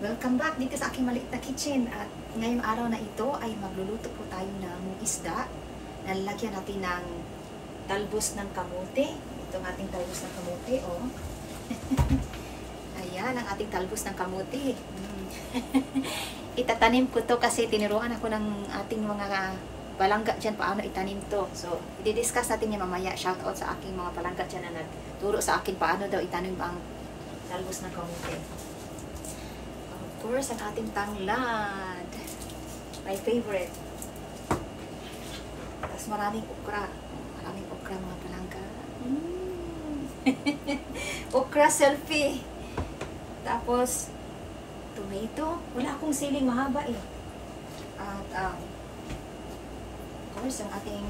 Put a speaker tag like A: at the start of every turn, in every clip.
A: Welcome back dito sa aking maliit na kitchen. At ngayong araw na ito ay magluluto po tayo ng isda. Nalalagyan natin ng talbos ng kamote. Ito ang ating talbos ng kamote, oh. Ayan, ang ating talbos ng kamote. Itatanim ko to kasi tinuruan ako ng ating mga palangga dyan paano itanim to. So, i-discuss natin yan mamaya. Shout out sa aking mga palangga dyan na nagturo sa akin paano daw itanim ang talbos ng kamote. Of course, ang ating tanglad. My favorite. Tapos maraming okra. Maraming okra mga palangga. Okra selfie. Tapos, tomato. Wala akong siling mahaba eh. At, of course, ang ating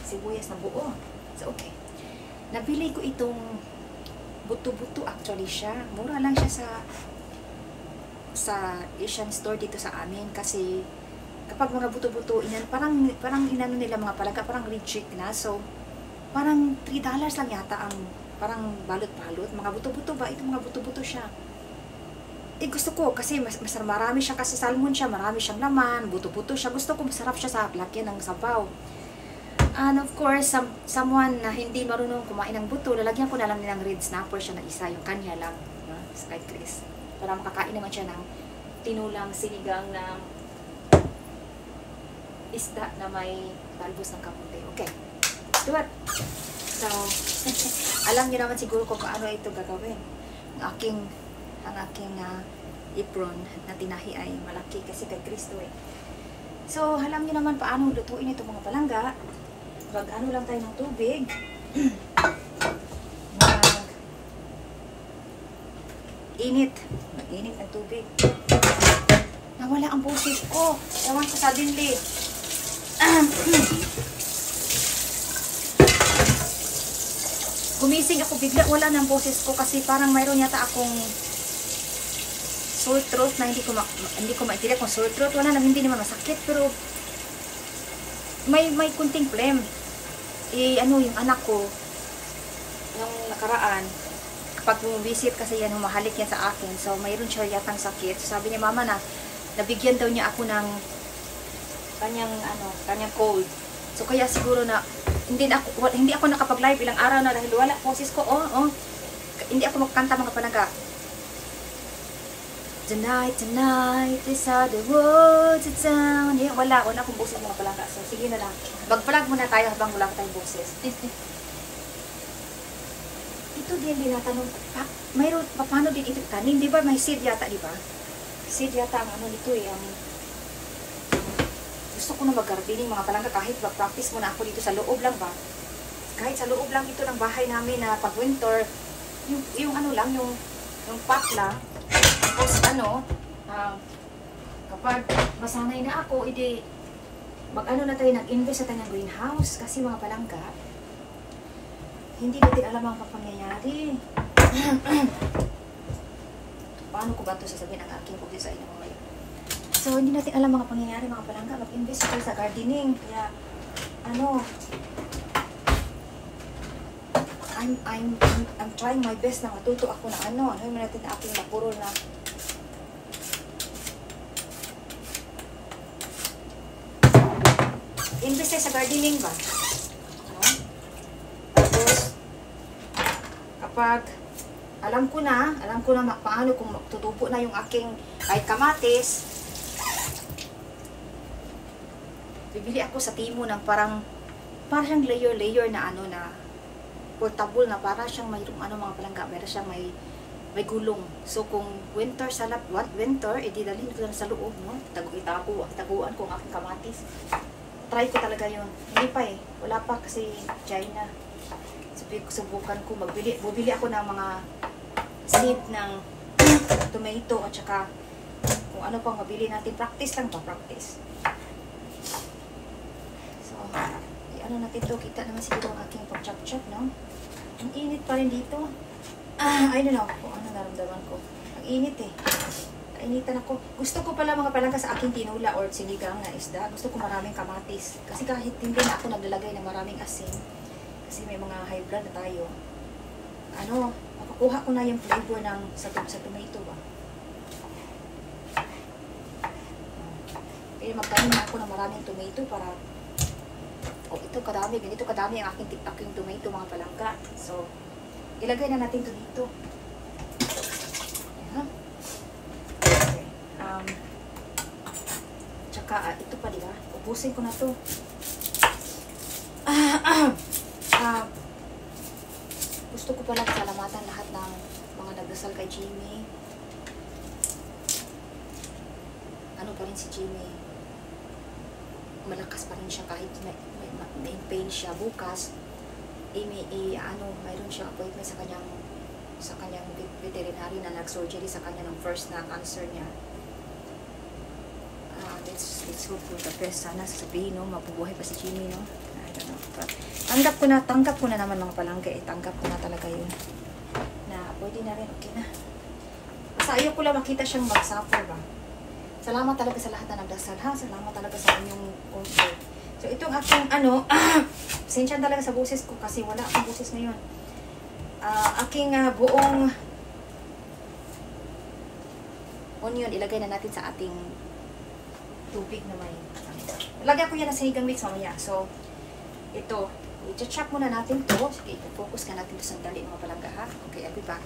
A: sibuyas na buo. So, okay. Nabili ko itong buto-buto actually siya. Mura lang siya sa Asian store dito sa amin kasi kapag mga buto-buto, parang inano nila mga palangga, parang reject na. So, parang $3 lang yata ang parang balot-balot. Mga buto-buto ba? Ito mga buto-buto siya. Eh, gusto ko kasi mas marami siya kasi salmon siya, marami siyang laman, buto-buto siya. Gusto ko masarap siya sa lagyan ng sabaw. And of course, someone na hindi marunong kumain ng buto, lalagyan ko na lang nilang red snapper siya na isa, yung kanya lang, no? Sky Chris. Para makakain naman siya ng tinulang sinigang na isda na may talbos ng kamote. Okay, let's do it. So, alam niyo naman siguro kung paano ito gagawin. Ang aking apron na tinahi ay malaki kasi kay Kristo eh. So, alam niyo naman paano lutuin ito mga palangga. Mag-ano lang tayo ng tubig. Mag-init ang tubig. Nawala ang boses ko. Ewan ko suddenly. Gumising ako bigla. Wala ng boses ko kasi parang mayroon yata akong sore throat na hindi ko maintindihan kung sore throat. Wala naman, hindi naman masakit pero may kunting phlegm. Yung anak ko, yung nakaraan, kapag bumibisit kasi yan, humahalik yan sa akin. So, mayroon siya yatang sakit. So, sabi niya, mama na, nabigyan daw niya ako ng kanyang cold. So, kaya siguro na, hindi ako nakapag-live ilang araw na dahil wala boses ko. Hindi ako magkanta mga palangga. Tonight is how the world's a town. Wala akong boses mga palangga. So, sige na lang. Mag-vlog muna tayo habang wala tayong boses. Ito din tinatanong, mayroon, paano din ito tanim? Di ba may seed yata, di ba? Seed yata ang ano nito eh. Gusto ko na mag-gardening mga palangga kahit mag-practice muna ako dito sa loob lang ba? Kahit sa loob lang ito ng bahay namin na pag winter, yung ano lang, yung pot lang. Tapos kapag masanay na ako, mag-ano na tayo, nag-invest na tayo ng greenhouse. Kasi mga palangga, hindi natin alam ang pangyayari. Paano ko ba ito sasabihin ang aking pagdi sa inyo ngayon? So, hindi natin alam mga pangyayari mga palangga. Mag-invest tayo sa gardening. Kaya, I'm trying my best na matuto ako na ano yung natin na aking napurol na invest sa gardening ba? Tapos, kapag alam ko na paano kung tutubo na yung aking kahit kamatis, bibili ako sa Timo ng parang siyang layer na na portable na para siyang mayroong mga palangga, meron siyang may gulong. So kung winter ididalhin ko na sa loob, no? Taguan ko ang aking kamatis. Try ko talaga yun. Hindi pa eh. Wala pa kasi China. Subukan ko bubili ako ng mga seed ng tomato at saka kung ano pang mabili natin. Practice lang pa, practice. So, ano natin to, kita naman siguro ang aking pag-chop-chop, no? Ang init pa rin dito. I don't know kung ano naramdaman ko. Ang init eh. Kainitan ako. Gusto ko pala mga palangga sa aking tinula or sinigang na isda. Gusto ko maraming kamatis. Kasi kahit hindi na ako naglalagay ng maraming asin. Kasi may mga high blood na tayo. Makukuha ko na yung flavor ng sa tomato ba. Kaya magtanim na ako ng maraming tomato para ito kadami, ganito kadami ang aking tomato mga palangga. So, ilagay na natin ito dito. Ayan. Okay. Tsaka, ito pa diba? Ubusin ko na to. Gusto ko pala salamatan lahat ng mga nagdasal kay Jimmy. Ano pa rin si Jimmy? Malakas pa rin siya kahit may pain siya. Bukas, mayroon siyang appointment sa kanyang veterinary na nag-surgery sa kanya ng first na cancer niya. Let's hope for the best. Sana sasabihin, no, mabubuhay pa si Jimmy, no? I don't know. But, tanggap ko na naman mga palangga, tanggap ko na talaga yun. Na, pwede na rin, okay na. Basta ayaw ko lang makita siyang mag-suffer ba. Salamat talaga sa lahat na nagdasal, ha? Salamat talaga sa inyong order. So, itong aking, pasensya talaga sa boses ko kasi wala akong boses ngayon. Aking buong onion, ilagay na natin sa ating tubig na may. Lagyan ko yan na sinigang mix mamaya. So, ito, i-chop muna natin to. Sige, i-focus ka natin to sandali mga palangga, ha? Okay, I'll be back.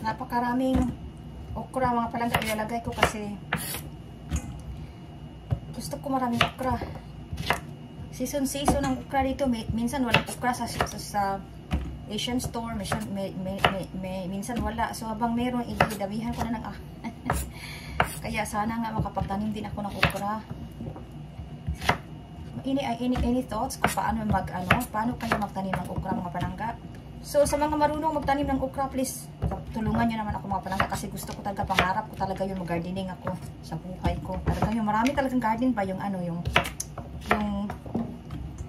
A: Napakaraming okra mga palangga ilalagay ko kasi gusto ko maraming okra. Season ang okra dito. Minsan walang okra sa Asian store. Minsan wala. So habang meron, idadabihan ko na ng kaya sana nga makapagtanim din ako ng okra. Any thoughts kung paano kayo magtanim ng okra mga palangga? So, sa mga marunong magtanim ng okra, please, tulungan nyo naman ako mga palangga kasi gusto ko talaga, pangarap ko talaga yung mag-gardening ako sa buhay ko. Talaga yung marami talagang garden pa, yung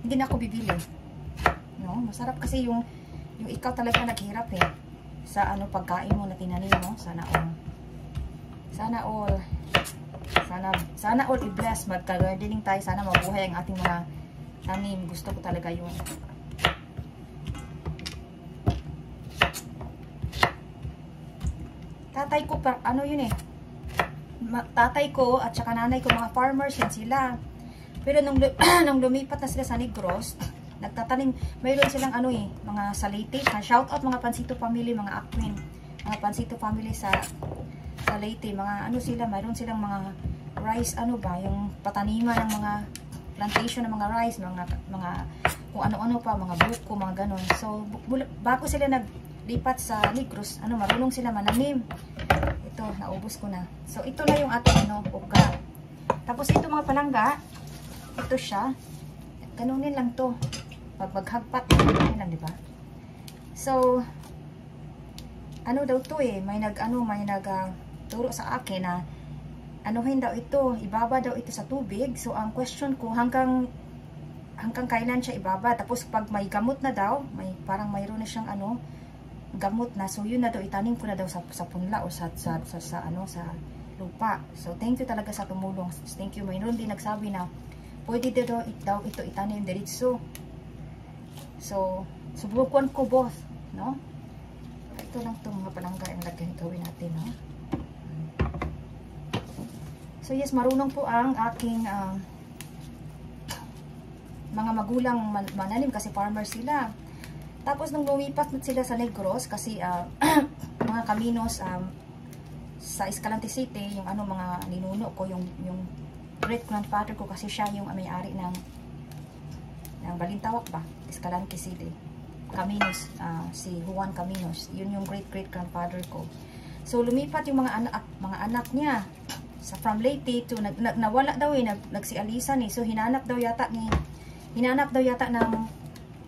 A: hindi na ako bibili. No? Masarap kasi yung ikaw talaga naghirap sa pagkain mo na tinanim mo. Sana all i-bless, magka-gardening tayo, sana mabuhay ang ating mga tanim. Gusto ko talaga yun. Tatay ko, tatay ko at saka nanay ko, mga farmers yan sila. Pero nung lumipat na sila sa Negros, nagtatanim, mayroon silang mga salite. Shout out mga Pansito family, mga Aquin. Mga Pansito family sa Leyte. Mga sila, mayroon silang mga rice, yung pataniman ng mga plantation ng mga rice, mga kung ano-ano pa, mga buko, mga ganon. So, bago sila naglipat sa Negros, marunong sila mananim. Ito, naubos ko na. So, ito na yung ating okra. Tapos, ito mga palangga, ito siya. Ganunin lang to. Pag maghagpat, ganunin lang, diba? So, daw to may turo sa akin na anuhin daw ito, ibaba daw ito sa tubig. So, ang question ko, hanggang kailan siya ibaba? Tapos, pag may gamot na daw, parang mayroon na siyang gamot na. So, yun na daw, itanim ko na daw sa punla o sa lupa. So, thank you talaga sa tumulong. Thank you. Mayroon din nagsabi na pwede daw ito itanim diretso. So, subukan ko both, no? Ito lang itong mga palangga ang gawin natin, no? So, yes, marunong po ang aking mga magulang mananim kasi farmers sila. Tapos, nung lumipat sila sa Negros, kasi mga Caminos sa Escalante City, yung mga ninuno ko, yung great-grandfather ko, kasi siya yung may-ari ng Balintawak ba? Escalante City. Caminos, si Juan Caminos. Yun yung great-great-grandfather ko. So, lumipat yung mga anak niya from Leyte to, nawala daw nagsialisan So, hinanap daw yata ng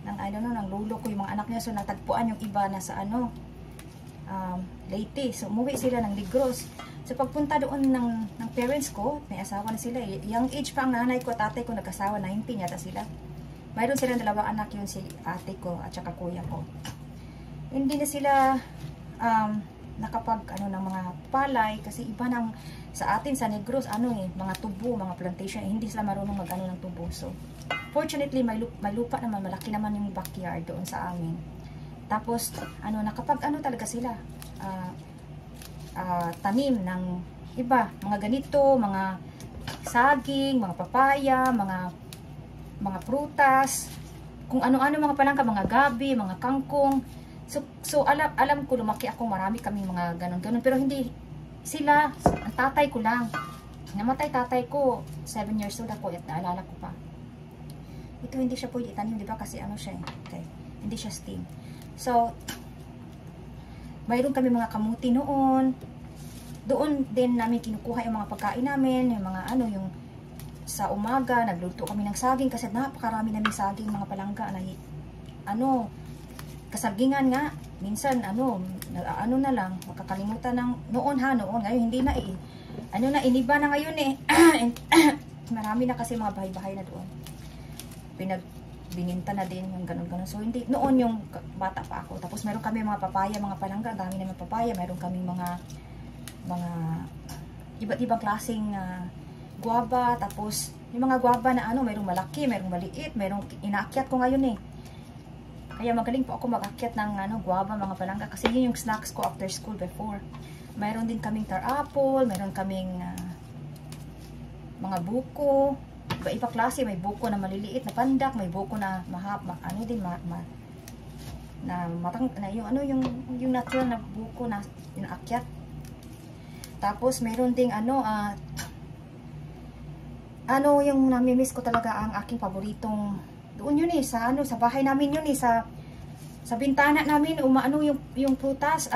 A: I don't know, ng lolo ko yung mga anak niya. So, natagpuan yung iba na sa Leyte. So, umuwi sila ng Negros. So, pagpunta doon ng parents ko, may asawa na sila. Young age pa ang nanay ko, tatay ko, nagkasawa, 19 yata sila. mayroon silang 2 anak, yun si ate ko at saka kuya ko. Hindi na sila nakapag ng mga palay kasi iba ng sa atin sa Negros mga tubo, mga plantation, hindi sila marunong mag ng tubo. So fortunately may lupa naman, malaki naman yung backyard doon sa amin. Tapos nakapag talaga sila tanim ng iba, mga ganito, mga saging, mga papaya, mga prutas, kung ano-ano mga palangka, mga gabi, mga kangkong. So alam ko, lumaki ako, marami kaming mga ganon-ganon, pero hindi sila, ang tatay ko lang. Namatay tatay ko, 7 years old ako, at naalala ko pa. Ito hindi siya pwede itanim, di ba? Kasi siya, okay, hindi siya steam. So, mayroon kami mga kamuti noon. Doon din namin kinukuha yung mga pagkain namin, yung mga yung sa umaga, nagluto kami ng saging kasi napakarami namin saging, mga palangga na kasagingan nga. Minsan, na lang, makakalimutan ng noon, ngayon hindi na iniba na ngayon marami na kasi mga bahay-bahay na doon. Bininta na din, yung ganun-ganun. So, hindi, noon yung bata pa ako. Tapos, meron kami mga papaya, mga palangga, ang dami naman papaya. Meron kami mga iba't ibang klaseng guava. Tapos, yung mga guava na mayroong malaki, mayroong maliit, mayroong inaakyat ko ngayon Kaya magaling po ako mag-akyat ng guava, mga palangga. Kasi yun yung snacks ko after school before. Mayroon din kaming tar-apple, mayroon kaming mga buko. Iba-iba klase, may buko na maliliit na pandak, may buko na yung natural na buko na inaakyat. Tapos mayroon ding yung nami-miss ko talaga, ang aking paboritong doon yun sa bahay namin yun sa bintana namin yung prutas,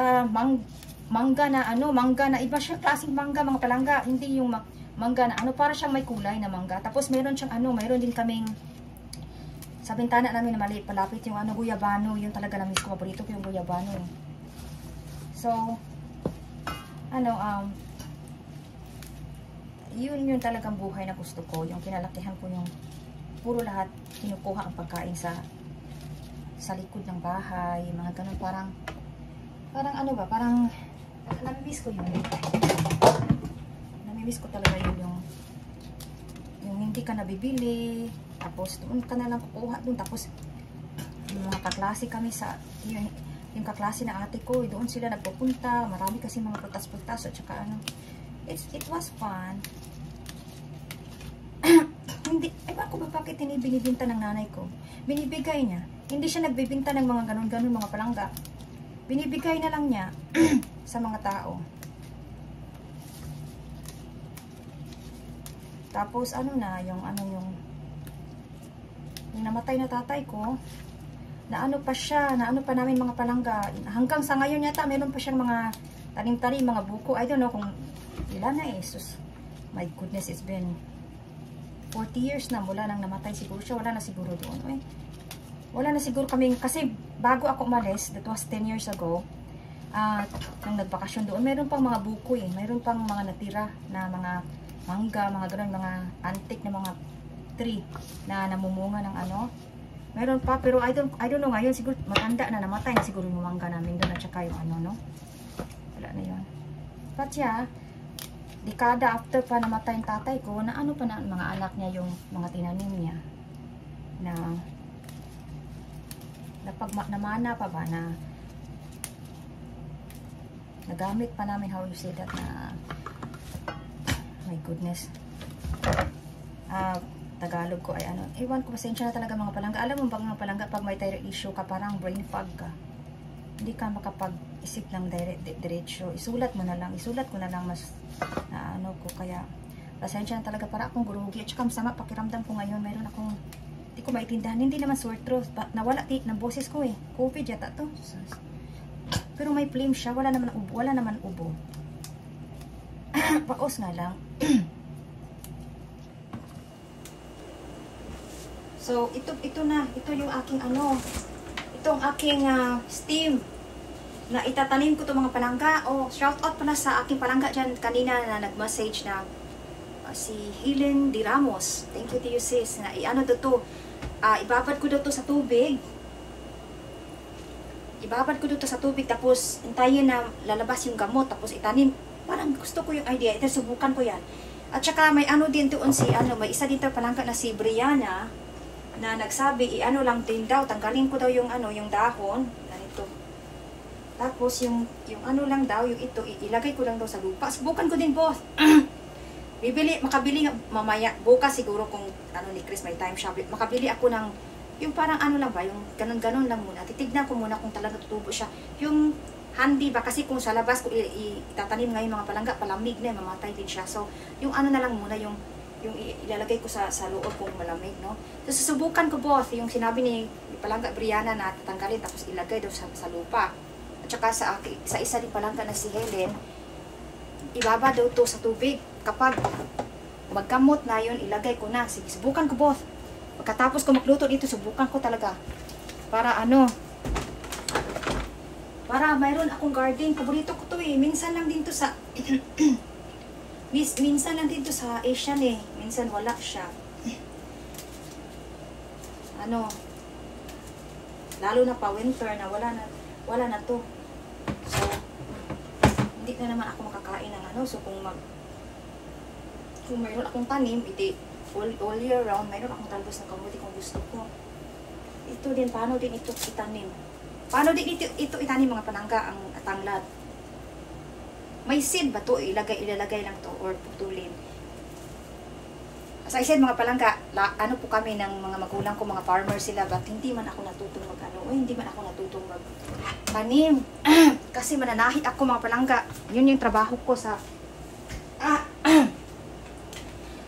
A: mangga na iba siya klaseng mangga, mga palangga, hindi yung mangga na para siyang may kulay na mangga. Tapos meron siyang mayroon din kaming sa bintana namin na maliit palapit yung guyabano, yung talaga na miss ko, paborito ko yung guyabano. So yun talagang buhay na gusto ko, yung kinalakihan ko, yung puro lahat kinukuha ang pagkain sa likod ng bahay, mga ganun, parang nami-miss ko yun. Nami-miss ko talaga yun, yung hindi ka nabibili, tapos doon ka na lang kukuha doon, tapos yung mga kaklase kami yung kaklase na ate ko, doon sila nagpupunta, marami kasi mga putas-putas, at saka it was fun. Hindi, ewan ko ba bakit binibinta ng nanay ko. Binibigay niya. Hindi siya nagbibinta ng mga ganun-ganun, mga palangga. Binibigay na lang niya sa mga tao. Tapos yung namatay na tatay ko, na pa namin mga palangga. Hanggang sa ngayon yata, meron pa siyang mga tanim-tanim, mga buko. I don't know kung ilan na sus. My goodness, it's been 40 years na mula nang namatay siguro siya. Wala na siguro doon. Wala na siguro kami, kasi bago ako umalis, that was 10 years ago, nang nagbakasyon doon, meron pang mga buko mayroon pang mga natira na mga mangga, mga ganun, mga antique na mga tree na namumunga ng meron pa, pero I don't know ngayon, siguro matanda na, namatay na siguro yung mangga namin doon, at saka yung wala na yun. But yeah, dekada after pa namatay yung tatay ko, na pa na mga anak niya, yung mga tinanim niya na namana pa ba, na nagamit pa namin, how you say that, na my goodness, Tagalog ko ay ewan ko, pasensya na talaga mga palangga. Alam mo ba mga palangga, pag may thyroid issue ka, parang brain fog ka, hindi ka makapag-isip ng diretso. Isulat ko na lang mas ko, kaya pasensya na talaga, para akong gurugi, at saka masama pakiramdam ko ngayon. Mayroon akong, hindi ko maintindihan, hindi naman sore throat, nawala ng boses ko COVID yata to, pero may flame siya, wala naman ubo. Paos nga lang. So ito yung aking ito ang aking steam na itatanim ko to mga palangga. Shout out pala sa aking palangga dyan kanina na nag-message na si Helen Di Ramos. Thank you to you sis, na to ibabad ko dito sa tubig. Ibabad ko dito sa tubig, tapos hintayin na lalabas yung gamot, tapos itanim. Parang gusto ko yung idea. Ito, subukan ko yan. At saka may ano din doon may isa dito palangka na si Brianna, na nagsabi, ano lang din daw, tanggalin ko daw yung yung dahon, ganito. Tapos yung ano lang daw, yung ito, ilagay ko lang daw sa lupa. Subukan ko din, boss. Makabili mamaya, bukas siguro kung ni Chris may time shop, makabili ako ng yung parang lang ba, yung ganon-ganon lang muna. Titignan ko muna kung talaga tutubo siya. Yung handy ba, kasi kung sa labas ko itatanim ngayon mga palangga, palamig na, mamatay din siya. So, yung na lang muna, yung ilalagay ko sa loob kung malamig, no? So, susubukan ko, boss, yung sinabi ni palangga Brianna na tatanggalin, tapos ilagay daw sa lupa. At saka sa isa din palangga na si Helen, ibaba daw to sa tubig. Kapag magkamot na yun, ilagay ko na. Sige, subukan ko, boss. Pagkatapos ko magluto dito, subukan ko talaga. Para para mayroon akong garden. Paborito ko to eh. Minsan lang dito sa minsan lang dito sa Asian eh. Minsan wala siya. Lalo na pa winter na wala na to. So, hindi na naman ako makakain ng So, kung mayroon akong tanim, all year round, mayroon akong talbos ng kamuti kung gusto ko. Ito din, paano din ito itanim? Paano din ito itanim mga palangga, ang tanglad? May seed ba to? Ilalagay lang to or putulin. As I said, mga palangga, po kami ng mga magulang ko, mga farmers sila, but hindi man ako natutong hindi man ako natutong tanim. Kasi mananahit ako mga palangga. Yun yung trabaho ko sa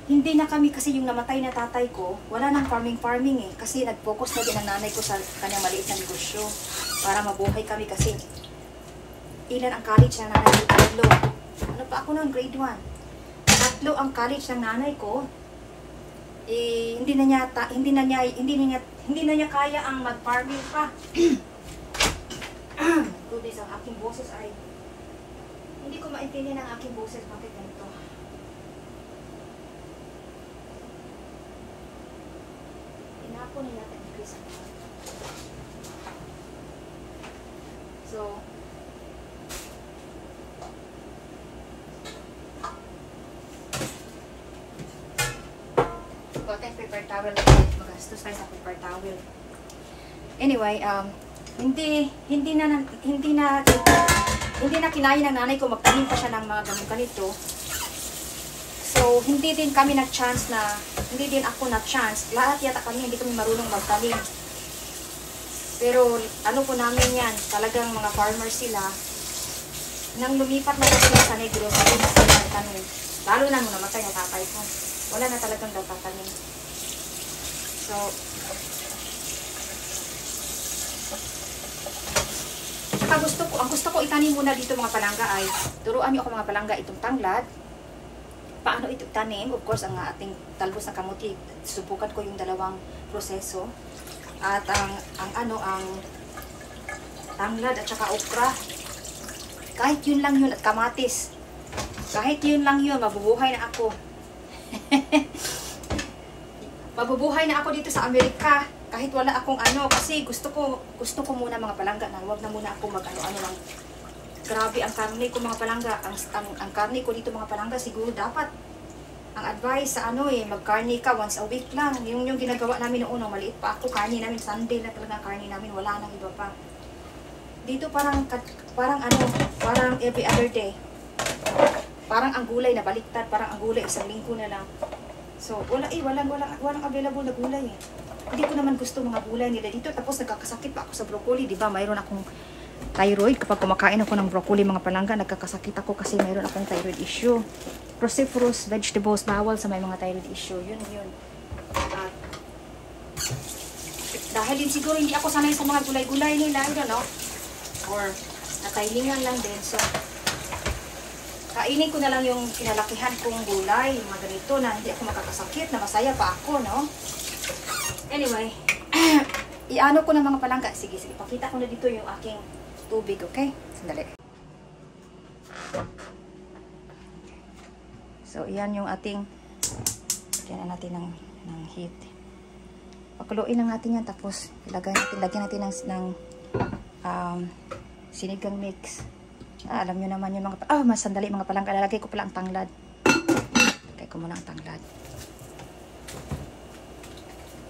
A: hindi na kami, kasi yung namatay na tatay ko, wala nang farming eh. Kasi nag-focus na din ang nanay ko sa kanyang maliit na negosyo para mabuhay kami, kasi ilan ang college ng nanay ko? 3. Ano pa ako noon? Grade 1. 3 ang college ng nanay ko. Hindi na niya kaya ang mag-farming pa. Goodness, ang aking boses ay hindi ko maintindihan ang aking boses. Bakit ganito? Inapo na yata ni Chris. So, paper towel. Magastos tayo sa paper towel. Anyway, hindi na kinaya ng nanay ko magtanim pa siya ng mga ganito. So, hindi din ako na-chance. Lahat yata kami, hindi kami marunong magtanim. Pero, po namin yan, talagang mga farmers sila. Nang lumipat na kasi sa Negros, hindi na sila nagtanim. Lalo na nung namatay na tatay ko. Wala na talagang daw tatanim. So, ang gusto ko itanim muna dito mga palangga ay, turuan niyo ako mga palangga itong tanglad. Paano ito itanim? Of course, ang ating talbos ng kamuti, subukan ko yung dalawang proseso. At ang tanglad at saka okra. Kahit yun lang yun, at kamatis. Kahit yun lang yun, mabubuhay na ako. Mabubuhay na ako dito sa Amerika. Kahit wala akong kasi gusto ko muna mga palangga na wag na muna ako lang. Grabe ang karne ko mga palangga. Ang karne ko dito mga palangga, siguro dapat ang advice sa magkarne ka once a week lang. Yung ginagawa namin noon, maliit pa ako, karne namin Sunday na talaga karne namin, wala nang iba pa. Dito parang every other day. Parang ang gulay na baliktad, parang ang gulay isang linggo na lang. So, walang available na gulay eh. Hindi ko naman gusto mga gulay nila dito. Tapos nagkakasakit pa ako sa broccoli, di ba? Mayroon akong thyroid. Kapag kumakain ako ng broccoli, mga palangga, nagkakasakit ako kasi mayroon akong thyroid issue. Cruciferous vegetables, bawal sa may mga thyroid issue. Yun. At dahil din siguro hindi ako sanay sa mga gulay-gulay nila, or natailingan lang din. So, kainin ko na lang yung kinalakihan kong gulay, mga ganito na hindi ako makakasakit, na masaya pa ako, no? Anyway, iano ko ng mga palangga. Sige, pakita ko na dito yung aking tubig, okay? Sandali. So, iyan yung ating, kaya natin ng heat. Pakuluin lang natin yan. Tapos, lagyan natin ng sinigang mix. Alam nyo naman yung mga... mas sandali mga palangga. Lalagay ko pala ang tanglad. Lagay ko muna ang tanglad.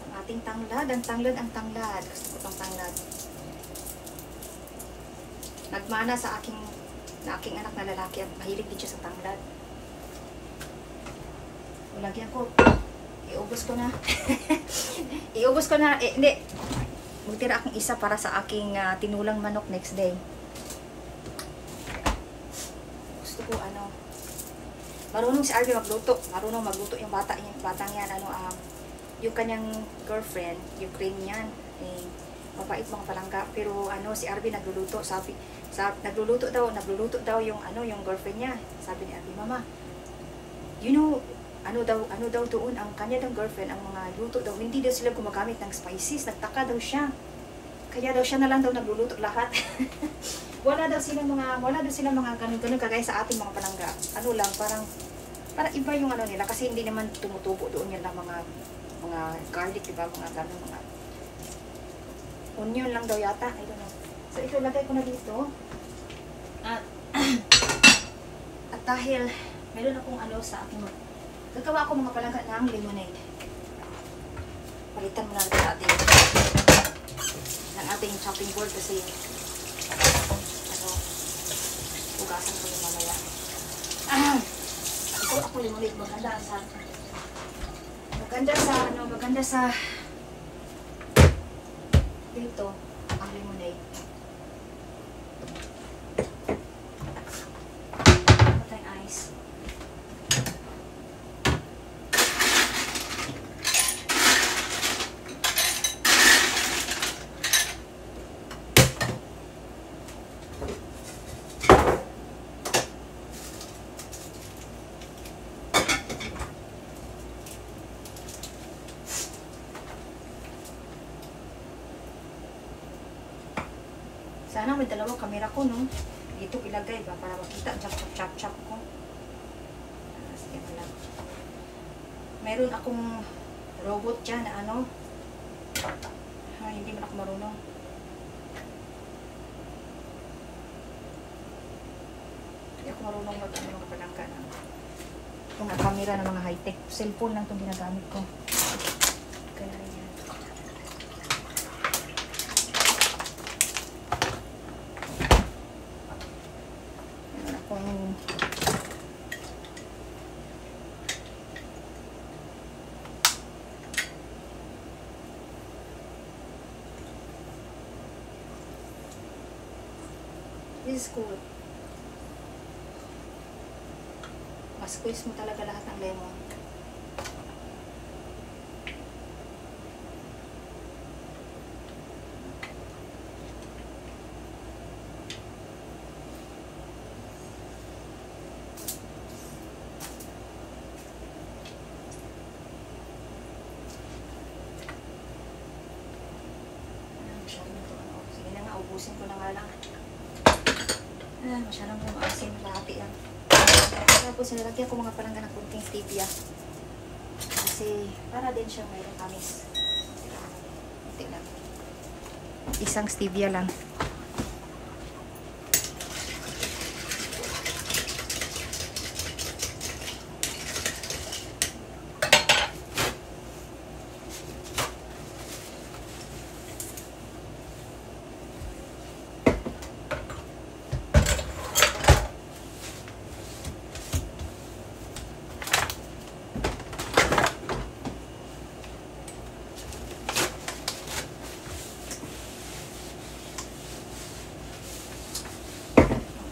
A: Ang ating tanglad. Ang tanglad. Gusto ko itong tanglad. Nagmana sa aking anak na lalaki at mahilig din siya sa tanglad. Lagyan ko. Iubos ko na. Iubos ko na. Hindi. Magtira akong isa para sa aking tinulang manok next day. Gusto ko marunong si Arby magluto. Marunong magluto yung batang yan. Yung kanyang girlfriend, Ukrainian. Mabait mga palangga. Pero si Arby nagluluto. Nagluluto daw yung yung girlfriend niya. Sabi ni Arby, Mama, you know, ano daw doon ang kanya daw girlfriend, ang mga luto daw, hindi daw sila gumagamit ng spices. Nagtaka daw siya. Kaya daw siya na lang daw nagluluto lahat. wala daw silang mga ganun kagaya sa ating mga palangga. Parang iba yung nila kasi hindi naman tumutubo doon yan lang mga garlic, diba? Mga ganun, mga onion lang daw yata. I don't know. So ito, lagay ko na dito. At dahil meron akong sa aking gagawa ako mga palangga ng lemonade. Palitan muna natin ng ating chopping board kasi hugasan ko yung mamaya. Ito ako lemonade. Maganda sa dito ang lemonade. Patay ice. Sana may dalawang kamera ko, no? Dito ilagay ba para makita chop ko. Sige na lang. Meron akong robot dyan na hindi man ako marunong. Hindi ako marunong mga palangga na mga kamera ng mga high-tech. Cellphone lang itong ginagamit ko. Kaya yan. This is cool. Mas-squeeze mo talaga lahat ng lemon. Sige na nga, ubusin ko na nga lang. Masyadong maasin, lahati yan. Tapos nilagyan ko mga palangga ng kunting stevia. Kasi para din siyang mayroong tamis. Kunti lang. Isang stevia lang.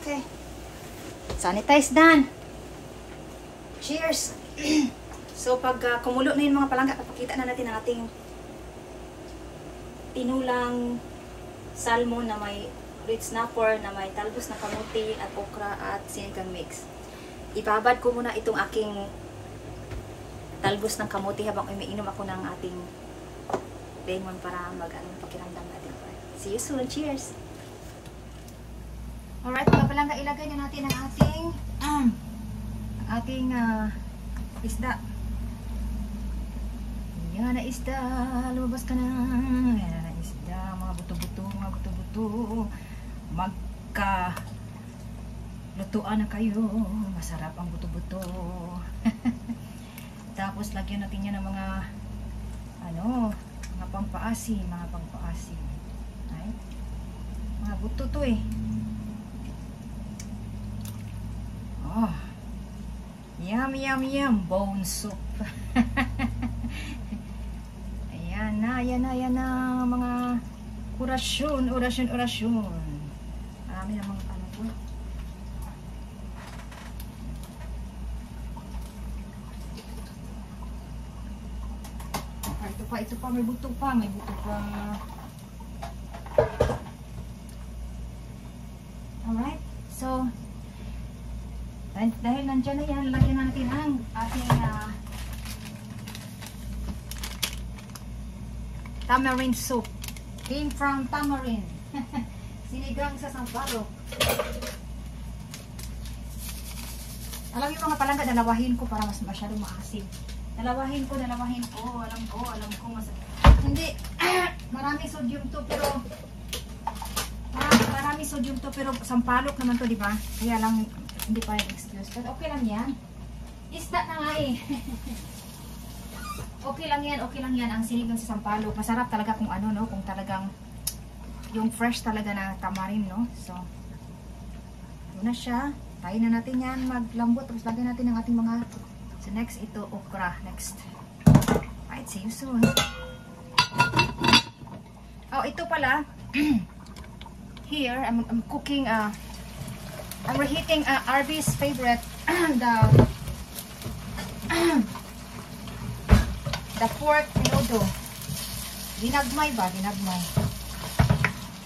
A: Okay. Sanitize done. Cheers! So, pag kumulo na yung mga palangga, papakita na natin ang ating tinulang salmon na may red snapper, na may talbos na kamuti at okra at sinigang mix. Ibabad ko muna itong aking talbos ng kamuti habang umiinom ako ng ating lemon para pakiramdam natin. See you soon. Cheers! Alright, mga palangga, ilagay na natin ang ating isda. Yan na isda, lumabas ka na. Yan na isda, mga buto-buto, mga buto-buto. Magka lutuan na kayo. Masarap ang buto-buto. Tapos lagyan natin yan ng mga mga pampaasim, Ay, mga buto to eh. Oh. Yum, yum, yum. Bone soup. Ayan na, mga orasyon. Marami na mga po. Ito pa, may buto pa. Alright, so, dahil nandiyan na yan, lagyan natin ang ating tamarind soup. Came from tamarind. Sinigang sa sampalok. Alam niyo mga palangga, dalawahin ko para mas masyadong maasim. Dalawahin ko. Alam ko mas... Hindi, maraming sodium to pero sampalok naman to, di ba? Kaya lang, hindi pa yung excuse. But okay lang yan. Isda na nga eh. Okay lang yan. Ang sinigang sa sampalok. Masarap talaga kung kung talagang yung fresh talaga na tamarin, no? So, ito na siya. Tayin na natin yan, maglambot. Tapos lagyan natin ang ating mga... So next, ito, okra. Next. Alright, see you soon. Oh, ito pala. Here, I'm cooking, I'm reheating Arby's favorite, the pork menudo. Dinagmay ba? Dinagmay.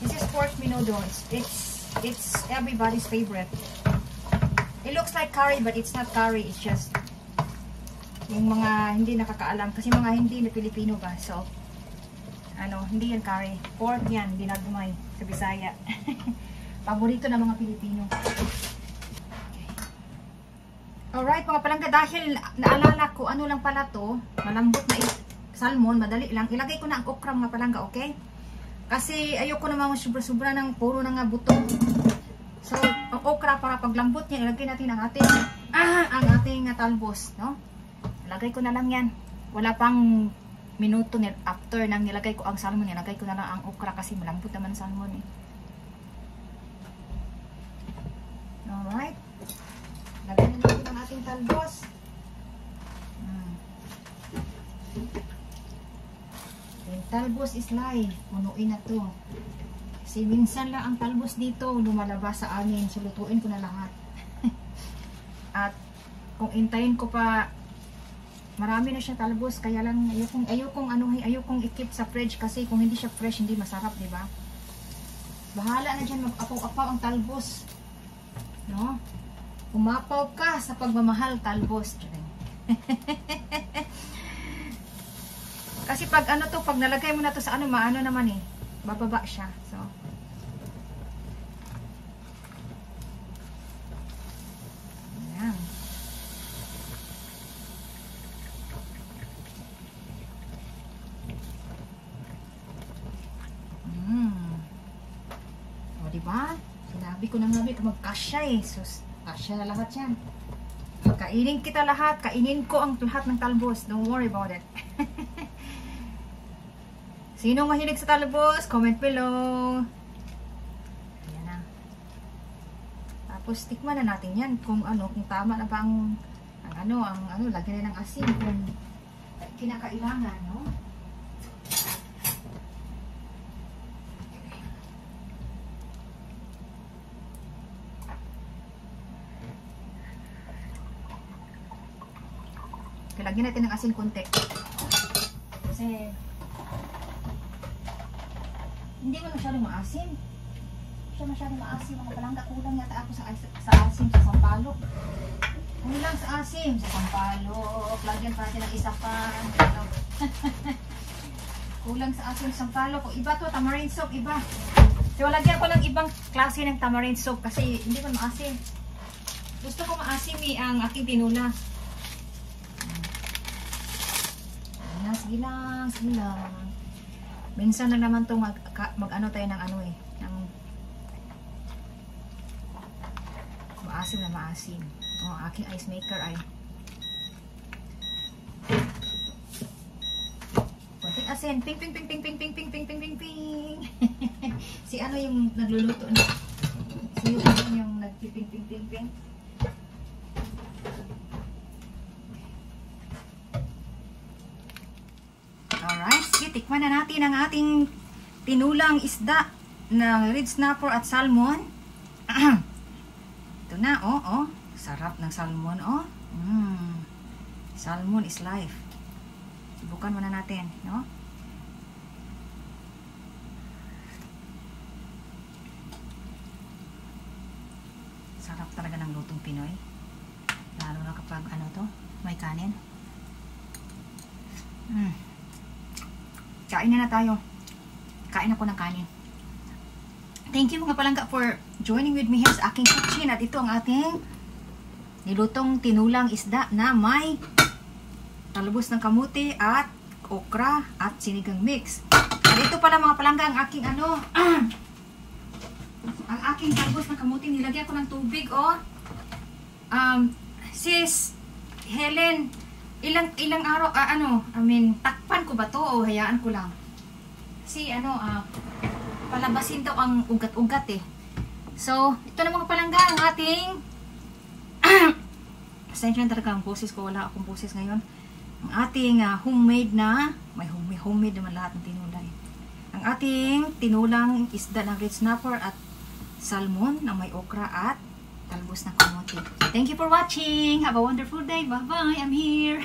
A: This is pork menudo. It's everybody's favorite. It looks like curry, but it's not curry. It's just yung mga hindi nakakaalam kasi mga hindi na Pilipino ba. So, hindi yan curry. Pork yan, dinagmay sa Bisaya. Paborito ng mga Pilipino. Okay. Alright, mga palangga, dahil naalala ko ano lang pala to, malambot na salmon, madali lang. Ilagay ko na ang okra, mga palangga, okay? Kasi ayoko naman sobra-sobra ng puro na nga buto. So, ang okra para paglambot niya, ilagay natin ang ating talbos, no? Ilagay ko na lang yan. Wala pang minuto after nang nilagay ko ang salmon, nilagay ko na lang ang okra kasi malambot naman salmon eh. Alright. Lagyan na natin ang ating talbos. Yung talbos is live. Punuin na to. Kasi minsan lang ang talbos dito lumalabas sa amin. So lutuin ko na lahat. At kung intayin ko pa, marami na siya talbos, kaya lang ayokong i-keep sa fridge kasi kung hindi siya fresh, hindi masarap, di ba? Bahala na diyan mag-apaw-apaw ang talbos. No? Umapaw ka sa pagmamahal, talbos. Kasi pag pag nalagay mo na to sa maano naman eh, bababa siya. So, ayan. O, diba? Sinabi ko na nga magkasya eh. Sus, kasya na lahat yan. Kainin kita lahat. Kainin ko ang lahat ng talbos. Don't worry about it. Sino mahilig sa talbos? Comment below. Ayan na. Tapos tikman na natin yan kung kung tama na ba ang lagyan na ng asin kung kinakailangan, no? Lagyan natin ng asin konti. Kasi hindi mo masyadong maasim. Hindi siya masyadong maasim. Mga palangga, kulang yata ako sa asim sa sampalok. Kulang sa asim sa sampalok. Lagyan pa natin ng isa pa. Kulang sa asim sa sampalok. O, iba to, tamarind soup, iba. So, lagyan ko lang ibang klase ng tamarind soup kasi hindi ko maasim. Gusto ko maasim ang aking tinula. ha. Sige lang, sige lang. Minsan na naman to mag-ano tayo ng ano eh. Ng maasim na maasim. Oh, aking ice maker ay konting asin. Ping, ping, ping, ping, ping, ping, ping, ping, ping, ping, ping. Si ano yung nagluluto na? Si yung nagpiping, ping, ping, ping. Alright, sige, tikman na natin ang ating tinulang isda na red snapper at salmon. Ito na, oh, oh. Sarap ng salmon, oh. Salmon is life. Subukan muna natin, no? Sarap talaga ng lutong Pinoy. Lalo na kapag ano to, may kanin. Kain na tayo. Kain ako ng kanin. Thank you mga palangga for joining with me here sa aking kitchen. At ito ang ating nilutong tinulang isda na may talbos ng kamuti at okra at sinigang mix. At ito pala mga palangga ang aking ano, ang aking talbos ng kamuti. Nilagyan ko ng tubig, oh. Sis Helen, ilang araw, takpan ko ba to o hayaan ko lang? Kasi palabasin daw ang ugat-ugat eh. So, ito na mga palangga ang ating pasensya na talaga ang boses ko, wala akong boses ngayon. Ang ating homemade na, may homemade naman lahat ng tinulay. Ang ating tinulang isda ng red snapper at salmon na may okra at talbos ng kamote. Thank you for watching. Have a wonderful day. Bye-bye. I'm here.